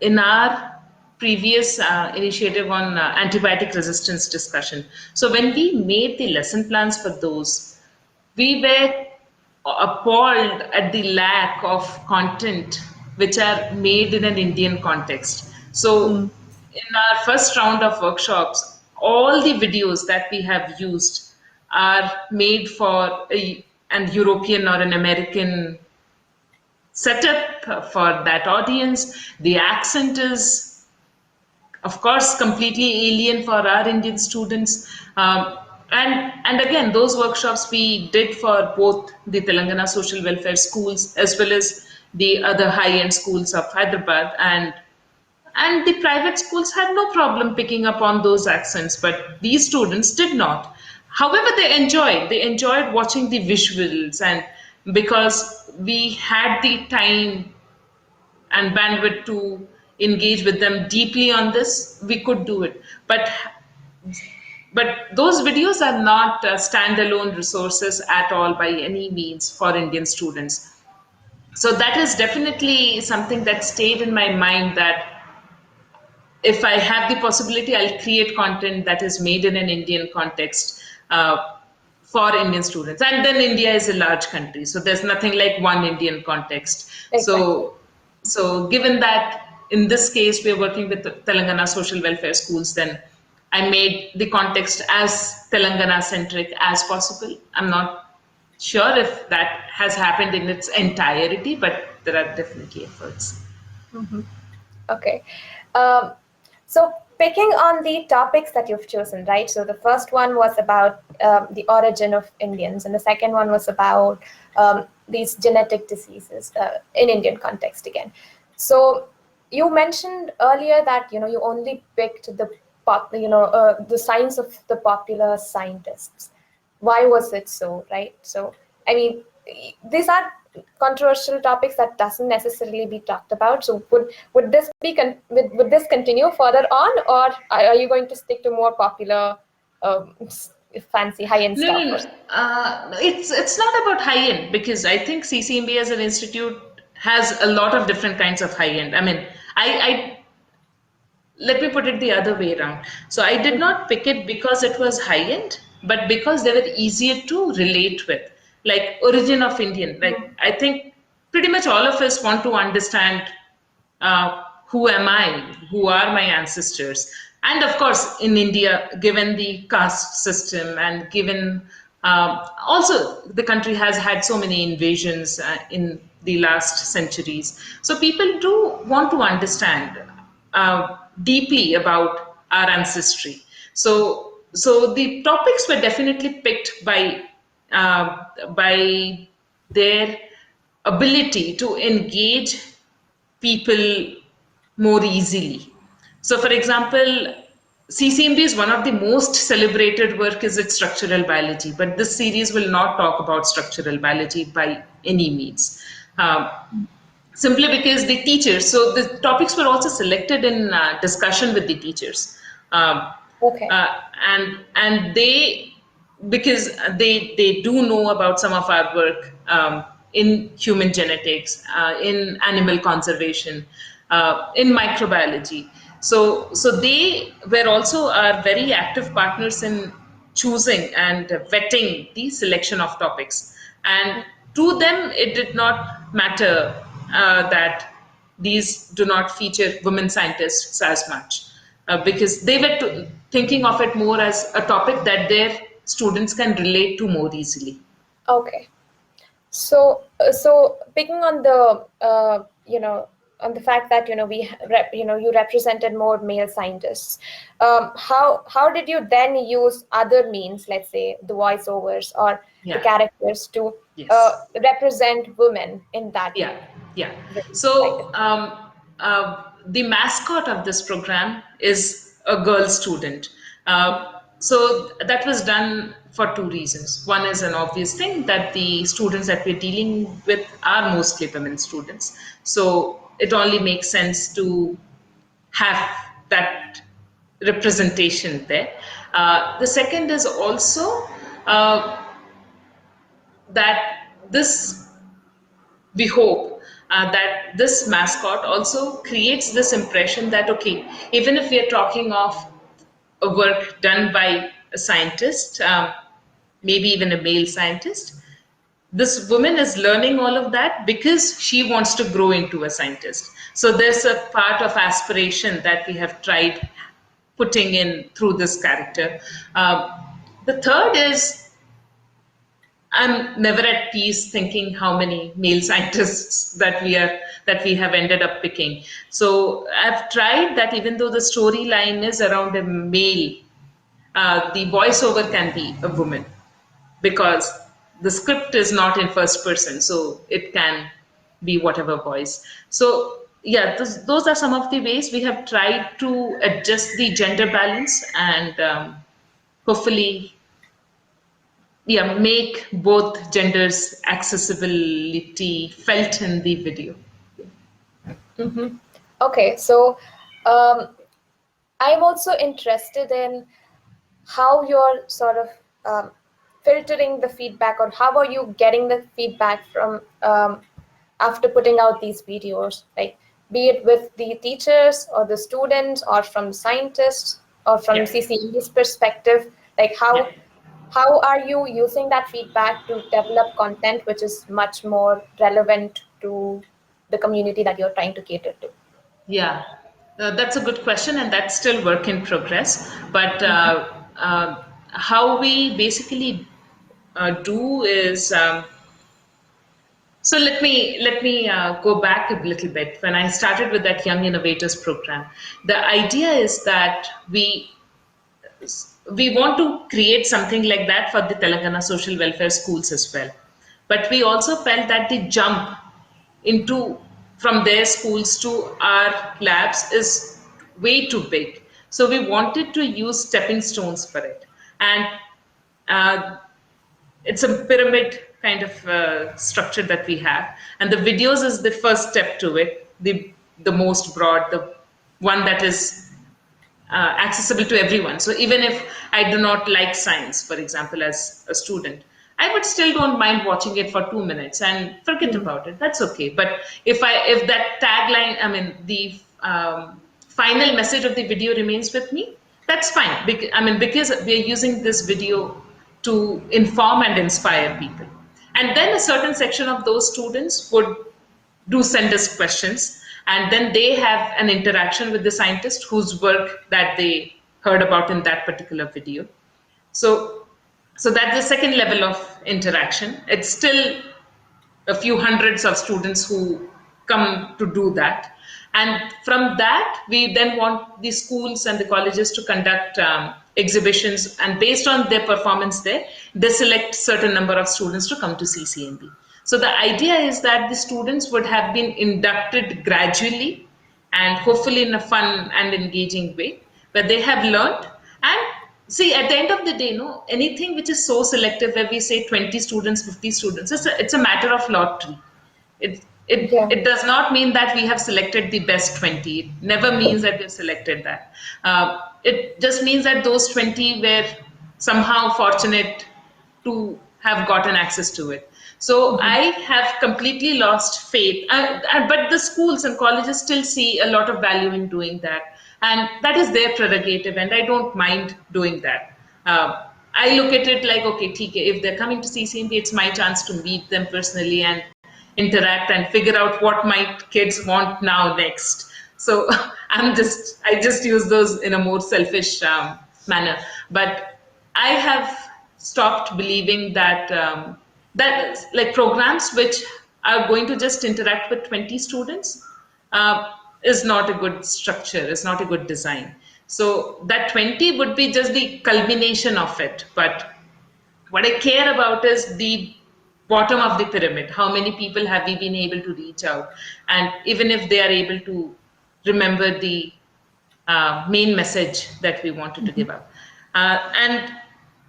in our previous initiative on antibiotic resistance discussion. So when we made the lesson plans for those, we were appalled at the lack of content which are made in an Indian context. So, in our first round of workshops, all the videos that we have used are made for an European or an American setup for that audience. The accent is, of course, completely alien for our Indian students. And again, those workshops we did for both the Telangana social welfare schools as well as the other high-end schools of Hyderabad, and the private schools had no problem picking up on those accents, but these students did not. However, they enjoyed watching the visuals, and because we had the time and bandwidth to engage with them deeply on this, we could do it. But those videos are not standalone resources at all by any means for Indian students. So that is definitely something that stayed in my mind, that if I have the possibility, I'll create content that is made in an Indian context for Indian students. And then India is a large country, so there's nothing like one Indian context. Exactly. So given that in this case we're working with the Telangana social welfare schools, then I made the context as Telangana centric as possible. I'm not sure if that has happened in its entirety, but there are definitely efforts. Okay. Um, so picking on the topics that you've chosen, right? So the first one was about the origin of Indians, and the second one was about these genetic diseases in Indian context again. So you mentioned earlier that you only picked the science of the popular scientists. Why was it so, right? So I mean, these are controversial topics that doesn't necessarily be talked about. So would this be would this continue further on, or are you going to stick to more popular, fancy high end No, stuff? no, no. It's not about high end, because I think CCMB as an institute has a lot of different kinds of high end. I mean, I let me put it the other way around. So I did not pick it because it was high end, but because they were easier to relate with. Like origin of Indian. Like I think pretty much all of us want to understand who am I, who are my ancestors. And of course, in India, given the caste system and given also the country has had so many invasions in the last centuries. So people do want to understand deeply about our ancestry. So the topics were definitely picked by their ability to engage people more easily. So, for example, CCMB is one of the most celebrated work is its structural biology, but this series will not talk about structural biology by any means. Um, Simply because the teachers, so the topics were also selected in discussion with the teachers. Um, Okay. and they, because they do know about some of our work in human genetics, in animal conservation, in microbiology. So they were also our very active partners in choosing and vetting the selection of topics. And to them, it did not matter that these do not feature women scientists as much, because they were thinking of it more as a topic that their students can relate to more easily. Okay. So picking on the on the fact that you represented more male scientists. How did you then use other means, let's say the voiceovers or the Yeah. characters, to Yes. represent women in that Yeah, yeah. way? Like So the mascot of this program is a girl student. So that was done for two reasons. One is an obvious thing that the students that we're dealing with are mostly women students. So it only makes sense to have that representation there. The second is also uh, that this we hope that this mascot also creates this impression that, okay, even if we are talking of a work done by a scientist, maybe even a male scientist, this woman is learning all of that because she wants to grow into a scientist. So there's a part of aspiration that we have tried putting in through this character. The third is I'm never at peace thinking how many male scientists that we have ended up picking. So I've tried that even though the storyline is around a male, the voiceover can be a woman because the script is not in first person, so it can be whatever voice. So yeah, those are some of the ways we have tried to adjust the gender balance and hopefully make both genders accessibility felt in the video. okay, so um, I'm also interested in how you're sort of filtering the feedback, or how are you getting the feedback from after putting out these videos, like be it with the teachers or the students or from scientists or from Yeah, CCMB's perspective, like yeah, how are you using that feedback to develop content which is much more relevant to the community that you're trying to cater to? yeah. That's a good question, and that's still work in progress. But how we basically do is so let me go back a little bit. When I started with that Young Innovators program, the idea is that we want to create something like that for the Telangana social welfare schools as well. But we also felt that the jump into from their schools to our labs is way too big. So we wanted to use stepping stones for it. And uh, it's a pyramid kind of structure that we have, and the videos is the first step to it, the most broad, the one that is accessible to everyone. So even if I do not like science, for example, as a student, I would still don't mind watching it for 2 minutes and forget about it. That's okay. But if that tagline, I mean, the final message of the video remains with me, that's fine. Because we are using this video to inform and inspire people. And then a certain section of those students would do send us questions, and then they have an interaction with the scientist whose work that they heard about in that particular video. So so that's the second level of interaction. It's still a few hundreds of students who come to do that. And from that, we then want the schools and the colleges to conduct exhibitions. And based on their performance there, they select certain number of students to come to CCMB. So the idea is that the students would have been inducted gradually and hopefully in a fun and engaging way, where they have learned. And see, at the end of the day, no, anything which is so selective, where we say 20 students, 50 students, it's a matter of lottery. Yeah. It does not mean that we have selected the best 20. It never means that we've selected that. It just means that those 20 were somehow fortunate to have gotten access to it. So I have completely lost faith. But the schools and colleges still see a lot of value in doing that. And that is their prerogative, and I don't mind doing that. I look at it like, okay, TK, if they're coming to CCMB, it's my chance to meet them personally and interact and figure out what my kids want now next. So I just use those in a more selfish manner. But I have stopped believing that that like programs which are going to just interact with 20 students, is not a good structure, is not a good design. So that 20 would be just the culmination of it. But what I care about is the bottom of the pyramid. How many people have we been able to reach out? And even if they are able to remember the main message that we wanted to give out. And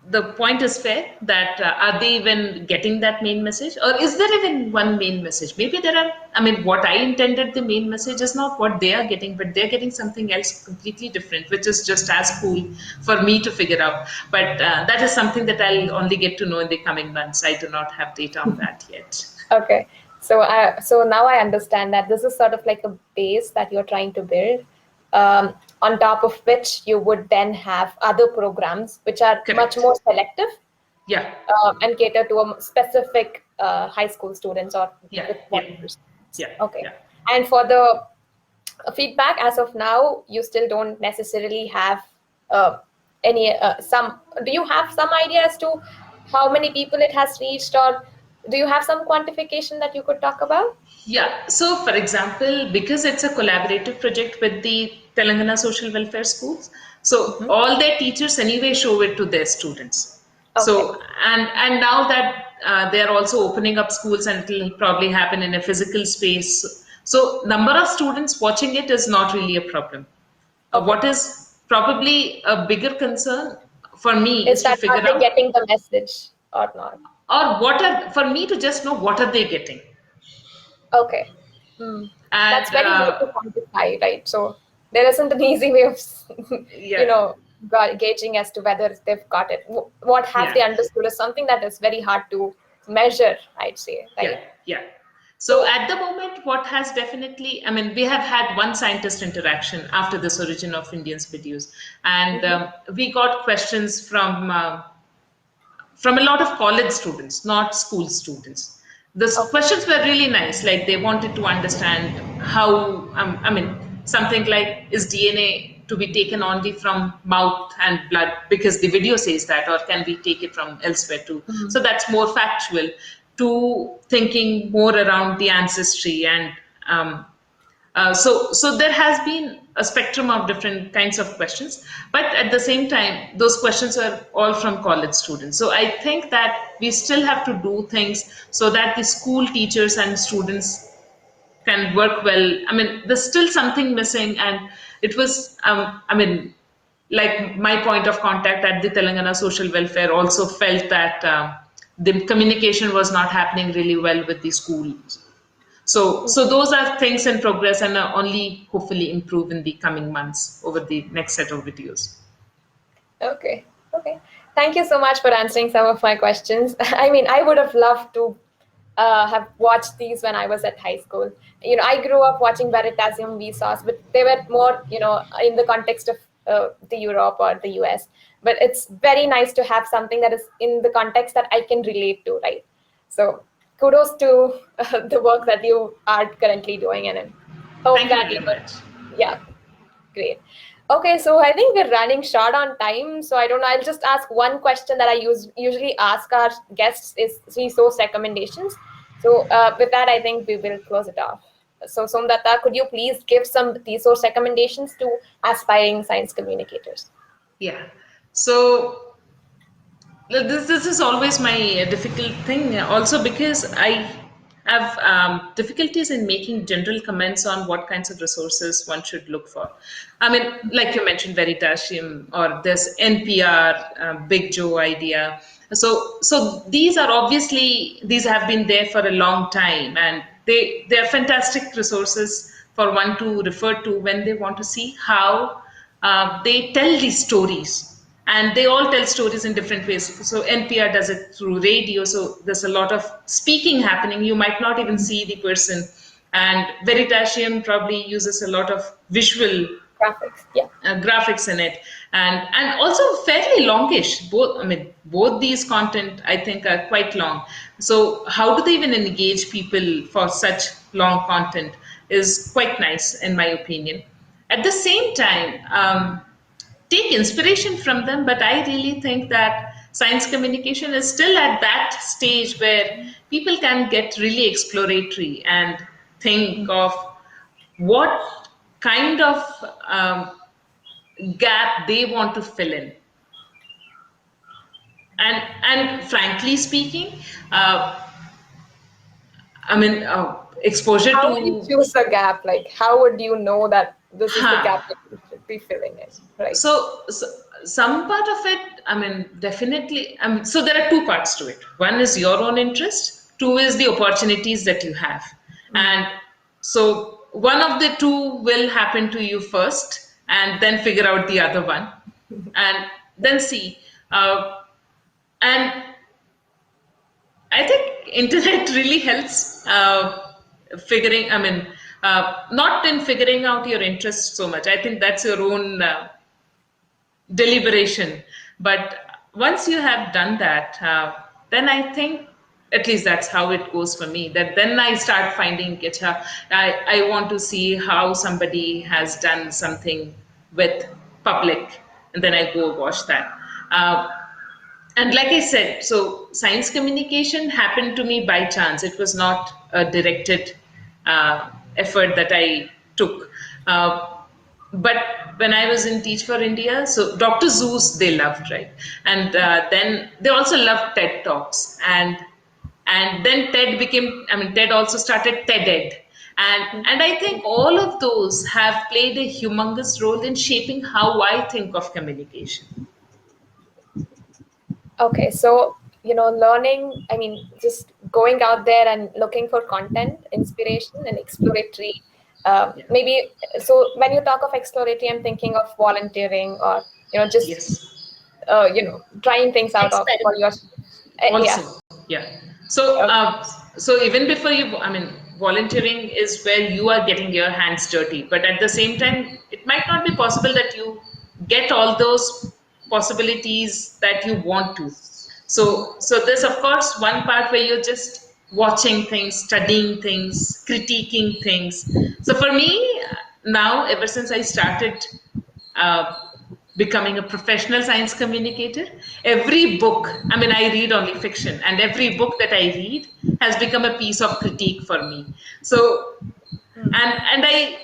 the point is fair that are they even getting that main message, or is there even one main message? Maybe there are, I mean, what I intended the main message is not what they are getting, but they're getting something else completely different, which is just as cool for me to figure out. But that is something that I'll only get to know in the coming months. I do not have data on that yet. Okay. So now I understand that this is sort of like a base that you're trying to build, on top of which you would then have other programs which are much Correct. more selective, Yeah. and cater to a specific high school students or Yeah. with Yeah. pointers. Yeah. Okay. Yeah. And for the feedback, as of now, you still don't necessarily have uh, any some. Do you have some idea as to how many people it has reached, or do you have some quantification that you could talk about? Yeah. So, for example, because it's a collaborative project with the Telangana Social Welfare Schools, so Hmm. all their teachers anyway show it to their students. Okay. So, and now that they are also opening up schools, and it will probably happen in a physical space. So, number of students watching it is not really a problem. Okay. What is probably a bigger concern for me Is is to that are figure they out, getting the message or not? or what are, for me to just know what are they getting. Okay. Hmm. That's And very hard to quantify, right? So there isn't an easy way of, you yeah. know, gauging as to whether they've got it. What have Yeah. they understood is something that is very hard to measure, I'd say, Yeah, right? yeah. So So, at the moment, what has definitely, I mean, we have had one scientist interaction after this Origin of Indians videos, and mhm. we got questions from a lot of college students, not school students. The Okay. questions were really nice. Like they wanted to understand how, I mean, something like is DNA to be taken only from mouth and blood because the video says that, or can we take it from elsewhere too? Mhm. So that's more factual. To thinking more around the ancestry and so there has been a spectrum of different kinds of questions, but at the same time, those questions are all from college students. So I think that we still have to do things so that the school teachers and students can work well. I mean, there's still something missing, and it was, I mean, like my point of contact at the Telangana Social Welfare also felt that the communication was not happening really well with the schools. So those are things in progress and only hopefully improve in the coming months over the next set of videos. Okay. Okay. Thank you so much for answering some of my questions. I mean, I would have loved to have watched these when I was at high school. I grew up watching Veritasium Vsauce, but they were more, in the context of the Europe or the US. But it's very nice to have something that is in the context that I can relate to, right? So kudos to the work that you are currently doing, and I hope Thank you that, very much. yeah, great. Okay, so I think we're running short on time. So I don't know. I'll just ask one question that I usually ask our guests is resource recommendations. So with that, I think we will close it off. So Somdatta, could you please give some resource recommendations to aspiring science communicators? Yeah. So this is always my difficult thing also because I have difficulties in making general comments on what kinds of resources one should look for. I mean, like you mentioned Veritasium or this NPR Big Joe idea. So these are obviously, these have been there for a long time, and they are fantastic resources for one to refer to when they want to see how they tell these stories, and they all tell stories in different ways. So NPR does it through radio, so there's a lot of speaking happening. You might not even see the person. And Veritasium probably uses a lot of visual Graphics. Yeah. graphics in it, and also fairly longish. Both, I mean, both these content I think are quite long. So how do they even engage people for such long content is quite nice in my opinion. At the same time, take inspiration from them, but I really think that science communication is still at that stage where people can get really exploratory and think of what kind of gap they want to fill in. And frankly speaking, uh, I mean, exposure How would you to choose a gap? Like, how would you know that this is the huh. gap that you should be filling in, right? So some part of it, I mean, definitely. So there are two parts to it. One is your own interest. Two is the opportunities that you have, Mm. and so one of the two will happen to you first, and then figure out the other one, and then see. And I think internet really helps figuring. I mean, not in figuring out your interest so much. I think that's your own deliberation. But once you have done that, then I think at least that's how it goes for me. That then I start finding it. I want to see how somebody has done something with public, and then I go watch that. Uh, and like I said, so science communication happened to me by chance. It was not a directed effort that I took. But when I was in Teach for India, so Dr. Zeus they loved, right? And then they also loved TED Talks. And then TED became, I mean, TED also started TED-Ed. And I think all of those have played a humongous role in shaping how I think of communication. Okay, so learning, I mean, just going out there and looking for content, inspiration, and exploratory. Yeah. Maybe so when you talk of exploratory, I'm thinking of volunteering or just Yes. trying things out of for Experiment. your yeah. Also, yeah. So, Okay. so even before you, I mean, volunteering is where you are getting your hands dirty, but at the same time, it might not be possible that you get all those possibilities that you want to. So there's of course one part where you're just watching things, studying things, critiquing things. So for me now, ever since I started uh, becoming a professional science communicator, every book, I mean, I read only fiction, and every book that I read has become a piece of critique for me. So, and I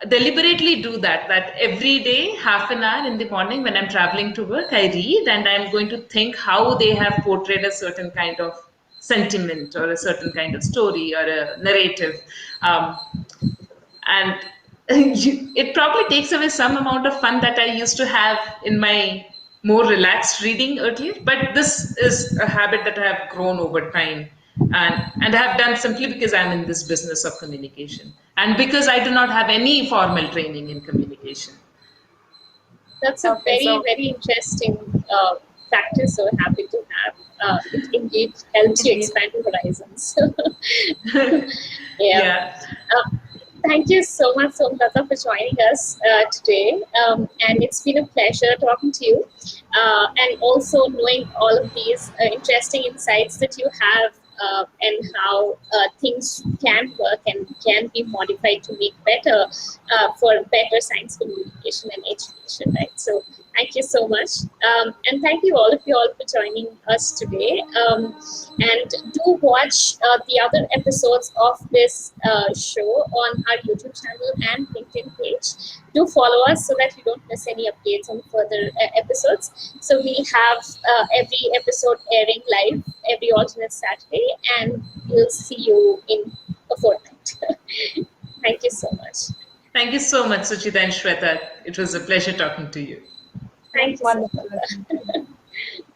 deliberately do that every day, half an hour in the morning when I'm traveling to work, I read and I'm going to think how they have portrayed a certain kind of sentiment or a certain kind of story or a narrative. Um, and it probably takes away some amount of fun that I used to have in my more relaxed reading earlier. But this is a habit that I have grown over time, and I have done simply because I'm in this business of communication and because I do not have any formal training in communication. That's a Okay, very, so very interesting practice. So happy to have. It indeed helps you indeed. expand your horizons. Yeah. Yeah. Thank you so much, Somdatta, for joining us today. And it's been a pleasure talking to you and also knowing all of these interesting insights that you have and how things can work and can be modified to make better for better science communication and education, right? So thank you so much. And thank you all of you all for joining us today. And do watch the other episodes of this show on our YouTube channel and LinkedIn page. Do follow us so that you don't miss any updates on further episodes. So we have every episode airing live every alternate Saturday, and we'll see you in a fortnight. Thank you so much. Thank you so much, Suchita and Shweta. It was a pleasure talking to you. Thank you so Wonderful. much.